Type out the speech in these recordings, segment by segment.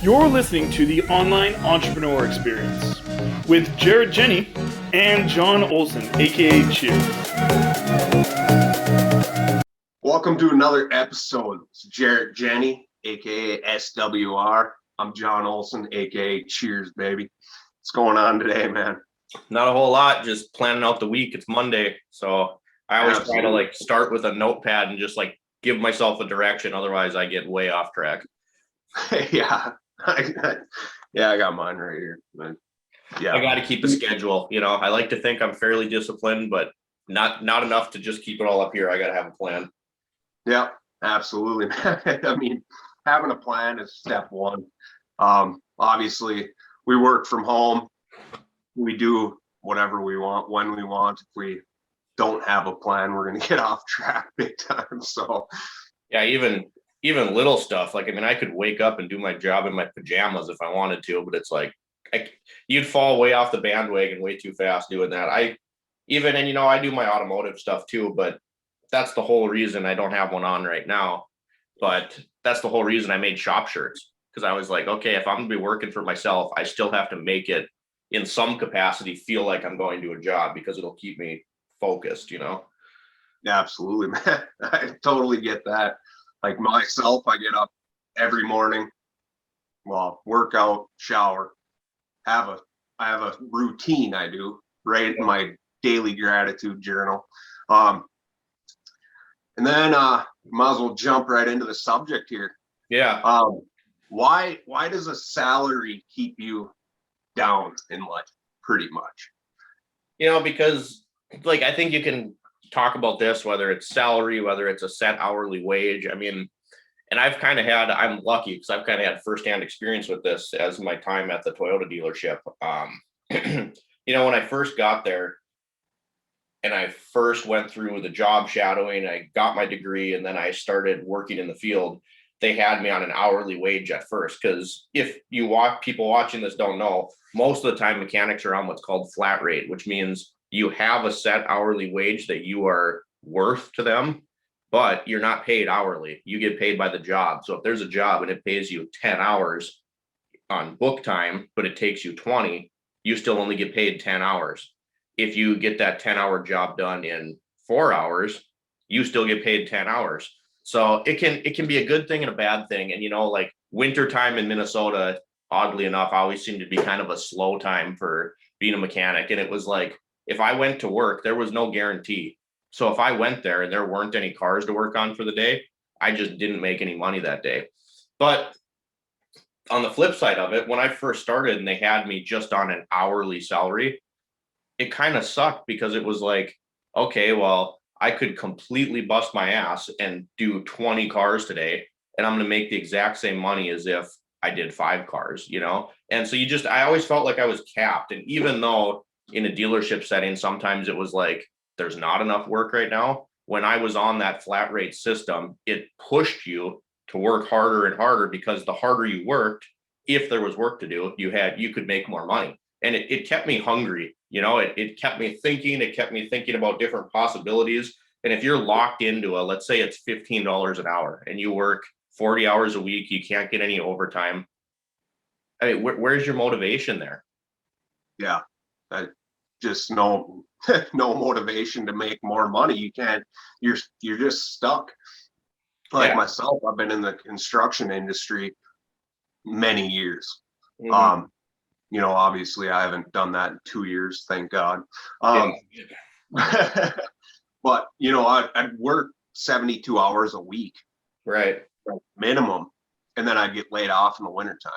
You're listening to the Online Entrepreneur Experience with Jarrett Jenny and John Olson, aka Cheers. Welcome to another episode. It's Jarrett Jenny, aka SWR. I'm John Olson, aka Cheers, baby. What's going on today, man? Not a whole lot, just planning out the week. It's Monday, so I always try to start with a notepad and just give myself a direction. Otherwise, I get way off track. Yeah, I got mine right here. But yeah, I got to keep a schedule. I like to think I'm fairly disciplined, but not enough to just keep it all up here. I got to have a plan. Yeah, absolutely. I mean, having a plan is step one. Obviously, we work from home. We do whatever we want when we want. If we don't have a plan, we're going to get off track big time. So yeah, even little stuff. I could wake up and do my job in my pajamas if I wanted to, but it's you'd fall way off the bandwagon way too fast doing that. I do my automotive stuff too, but that's the whole reason I don't have one on right now. But that's the whole reason I made shop shirts, because I was like, okay, if I'm gonna be working for myself, I still have to make it in some capacity feel like I'm going to a job, because it'll keep me focused, Yeah, absolutely, man. I totally get that. Like myself, I get up every morning, work out, shower, I have a routine I do, right, in my daily gratitude journal. And then might as well jump right into the subject here. Yeah. Why does a salary keep you down in life, pretty much? Because I think you can talk about this, whether it's salary, whether it's a set hourly wage. And I'm lucky because I've kind of had firsthand experience with this as my time at the Toyota dealership. When I first got there and I first went through the job shadowing, I got my degree, and then I started working in the field. They had me on an hourly wage at first, because if people watching this don't know, most of the time mechanics are on what's called flat rate, which means you have a set hourly wage that you are worth to them, but you're not paid hourly. You get paid by the job. So if there's a job and it pays you 10 hours on book time, but it takes you 20, you still only get paid 10 hours. If you get that 10-hour job done in 4 hours, you still get paid 10 hours. So it can be a good thing and a bad thing. And wintertime in Minnesota, oddly enough, always seemed to be kind of a slow time for being a mechanic. And it was if I went to work, there was no guarantee. So if I went there and there weren't any cars to work on for the day, I just didn't make any money that day. But on the flip side of it, when I first started and they had me just on an hourly salary, it kind of sucked, because it was okay, well, I could completely bust my ass and do 20 cars today, and I'm going to make the exact same money as if I did 5 cars, And so I always felt like I was capped. And even though in a dealership setting, sometimes it was there's not enough work right now, when I was on that flat rate system, it pushed you to work harder and harder, because the harder you worked, if there was work to do, you could make more money. And it kept me hungry. It kept me thinking. It kept me thinking about different possibilities. And if you're locked into let's say it's $15 an hour and you work 40 hours a week, you can't get any overtime. Where's your motivation there? Yeah, just no motivation to make more money. You can't. You're just stuck. Myself, I've been in the construction industry many years. Mm-hmm. Obviously I haven't done that in 2 years, thank God. But I'd work 72 hours a week, right, minimum, and then I'd get laid off in the wintertime.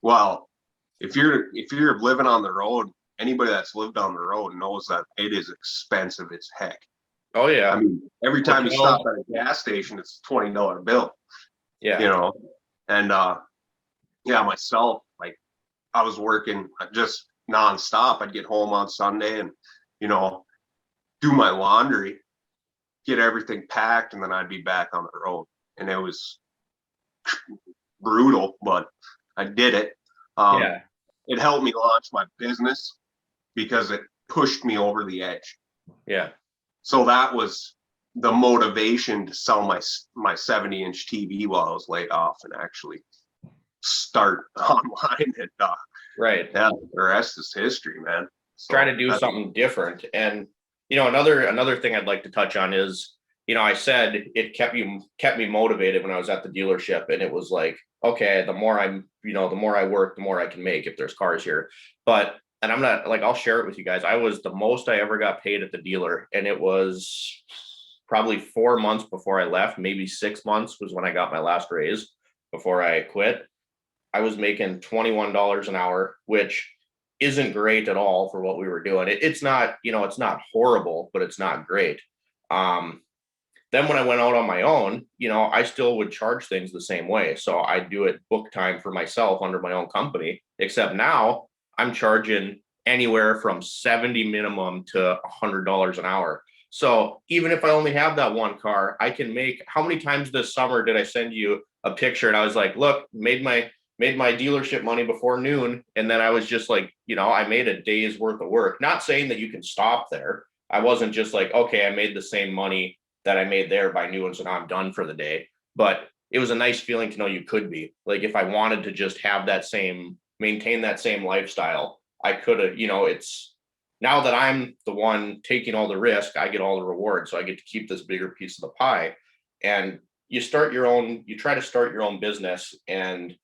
Well, if you're living on the road, anybody that's lived on the road knows that it is expensive as heck. Oh yeah. Every time you stop at a gas station, it's a $20 bill. Yeah. And myself, I was working just nonstop. I'd get home on Sunday and, do my laundry, get everything packed, and then I'd be back on the road. And it was brutal, but I did it. It helped me launch my business because it pushed me over the edge. Yeah. So that was the motivation to sell my 70-inch TV while I was laid off, and actually start online, and Right. yeah, the rest is history, man. So Try to do something different. And another thing I'd like to touch on is, I said it kept me motivated when I was at the dealership, and it was like, okay, the more I work, the more I can make if there's cars here. But and I'm not like, I'll share it with you guys. I was the most I ever got paid at the dealer, and it was probably 4 months before I left, maybe 6 months was when I got my last raise before I quit. I was making $21 an hour, which isn't great at all for what we were doing. It's not, it's not horrible, but it's not great. Then when I went out on my own, I still would charge things the same way. So I do it book time for myself under my own company, except now I'm charging anywhere from 70 minimum to $100 an hour. So even if I only have that one car, I can make, how many times this summer did I send you a picture and I was like, look, made my dealership money before noon. And then I was just like, I made a day's worth of work. Not saying that you can stop there. I wasn't just like, okay, I made the same money that I made there by noon, so now I'm done for the day. But it was a nice feeling to know you could be. Like, if I wanted to just have maintain that same lifestyle, I could have, it's now that I'm the one taking all the risk, I get all the reward. So I get to keep this bigger piece of the pie. And you try to start your own business, and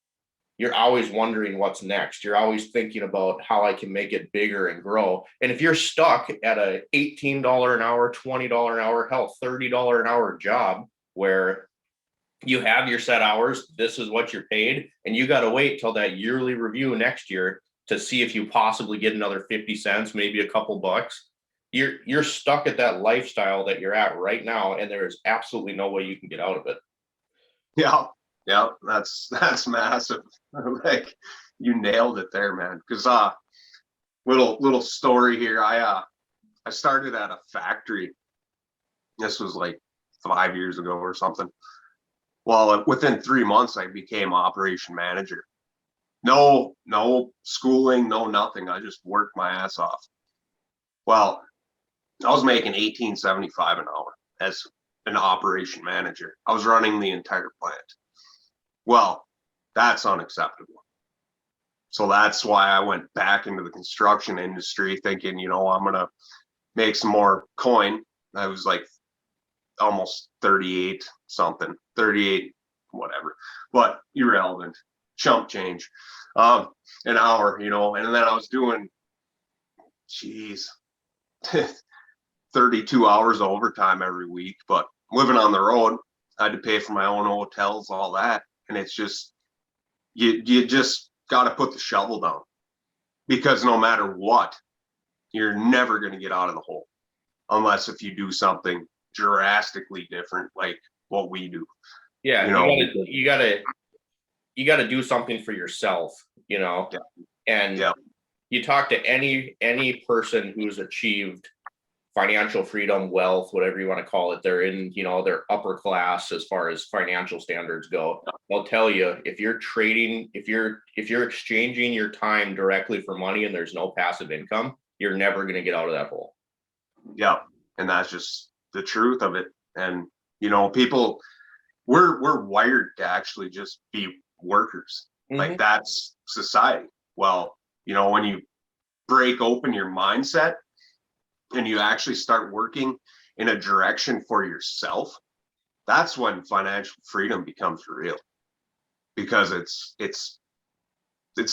you're always wondering what's next. You're always thinking about how I can make it bigger and grow. And if you're stuck at a $18 an hour, $20 an hour, hell, $30 an hour job where you have your set hours, this is what you're paid, and you got to wait till that yearly review next year to see if you possibly get another 50 cents, maybe a couple bucks. You're stuck at that lifestyle that you're at right now, and there is absolutely no way you can get out of it. Yeah. Yeah, that's massive. Like, you nailed it there, man. Because little story here. I started at a factory. This was like 5 years ago or something. Well, within 3 months, I became operation manager. No schooling, no nothing. I just worked my ass off. Well, I was making $18.75 an hour as an operation manager. I was running the entire plant. Well, that's unacceptable. So that's why I went back into the construction industry thinking, I'm going to make some more coin. I was like almost 38 something, 38, whatever, but irrelevant, chump change, an hour, and then I was doing, 32 hours of overtime every week, but living on the road, I had to pay for my own hotels, all that. And it's just, you just got to put the shovel down, because no matter what, you're never going to get out of the hole unless if you do something drastically different, like what we do. Yeah. You gotta do something for yourself, Yeah. and Yeah. you talk to any person who's achieved financial freedom, wealth, whatever you want to call it, they're in, they're upper class as far as financial standards go. They'll tell you, if you're trading, if you're exchanging your time directly for money and there's no passive income, you're never going to get out of that hole. Yeah. And that's just the truth of it. And, people, we're wired to actually just be workers. Mm-hmm. Like, that's society. Well, when you break open your mindset and you actually start working in a direction for yourself, that's when financial freedom becomes real, because it's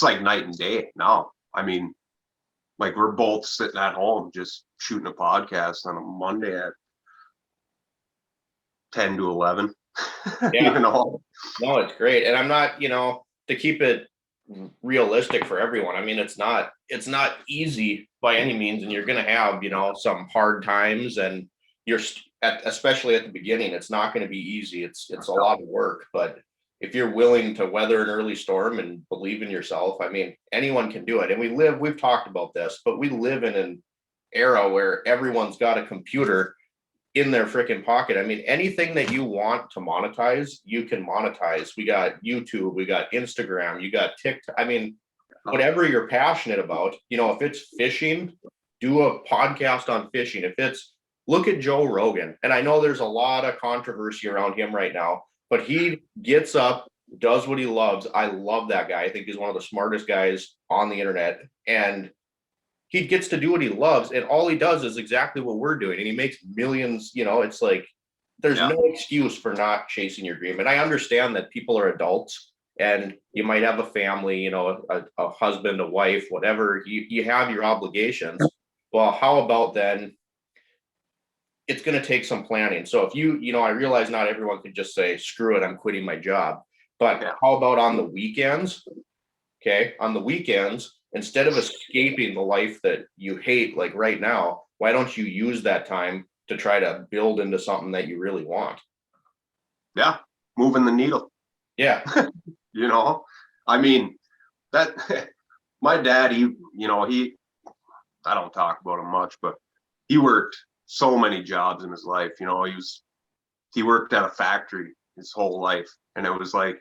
like night and day now. I mean, like, we're both sitting at home just shooting a podcast on a Monday at 10 to 11. Yeah. No, it's great. And I'm not, to keep it realistic for everyone, I mean, it's not easy by any means, and you're going to have, some hard times, and especially at the beginning, it's not going to be easy. It's a lot of work, but if you're willing to weather an early storm and believe in yourself, I mean, anyone can do it. And we've talked about this, but we live in an era where everyone's got a computer in their freaking pocket. I mean, anything that you want to monetize, you can monetize. We got YouTube, we got Instagram, you got TikTok. I mean, whatever you're passionate about, if it's fishing, do a podcast on fishing. Look at Joe Rogan. And I know there's a lot of controversy around him right now, but he gets up does what he loves. I love that guy. I think he's one of the smartest guys on the internet, and he gets to do what he loves, and all he does is exactly what we're doing, and he makes millions. It's like there's no excuse for not chasing your dream. And I understand that people are adults and you might have a family, a husband, a wife, whatever. You have your obligations. Well, how about then? It's going to take some planning. So if I realize not everyone can just say, screw it, I'm quitting my job. But how about on the weekends? Okay. On the weekends, instead of escaping the life that you hate, like right now, why don't you use that time to try to build into something that you really want? Yeah. Moving the needle. Yeah. I mean, that my dad, I don't talk about him much, but he worked so many jobs in his life. He worked at a factory his whole life. And it was like,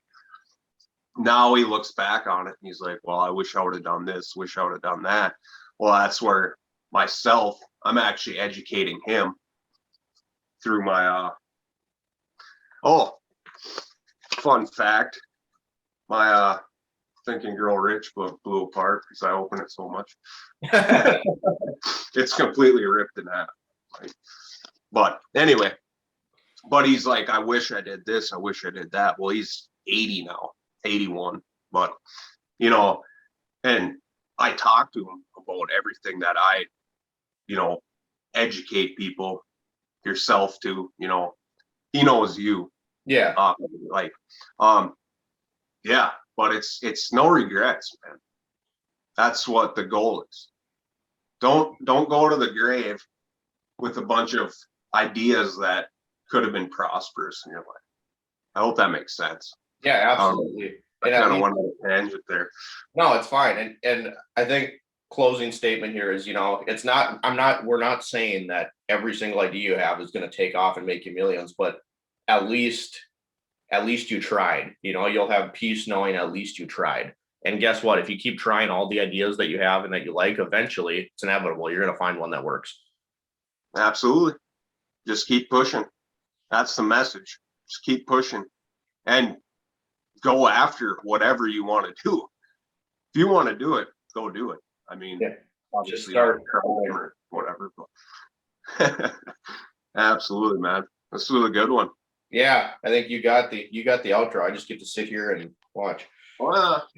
now he looks back on it and he's like, well, I wish I would have done this, wish I would have done that. Well, that's where I'm actually educating him through my, fun fact. My, Thinking Girl Rich book blew apart because I opened it so much. It's completely ripped in half. But anyway, he's like, I wish I did this, I wish I did that. Well, he's 80 now, 81. But, and I talk to him about everything that I, educate people, yourself to, he knows you. Yeah. Yeah, but it's no regrets, man. That's what the goal is. Don't go to the grave with a bunch of ideas that could have been prosperous in your life. I hope that makes sense. Yeah, absolutely. I kind of went on a tangent there. No, it's fine. And I think closing statement here is, we're not saying that every single idea you have is going to take off and make you millions, but at least you tried. You'll have peace knowing at least you tried. And guess what? If you keep trying all the ideas that you have and that you like, eventually it's inevitable. You're going to find one that works. Absolutely. Just keep pushing. That's the message. Just keep pushing and go after whatever you want to do. If you want to do it, go do it. I mean, obviously, start or whatever. But absolutely, man. This was a good one. Yeah, I think you got the outro. I just get to sit here and watch. Well,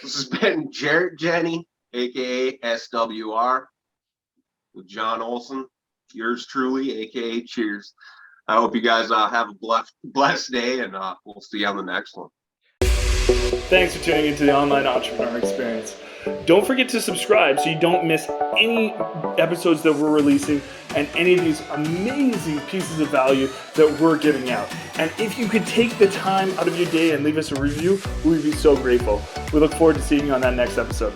this has been Jarrett Jenny, aka SWR, with John Olson. Yours truly, aka Cheers. I hope you guys have a blessed day, and we'll see you on the next one. Thanks for tuning into the Online Entrepreneur Experience. Don't forget to subscribe so you don't miss any episodes that we're releasing and any of these amazing pieces of value that we're giving out. And if you could take the time out of your day and leave us a review, we'd be so grateful. We look forward to seeing you on that next episode.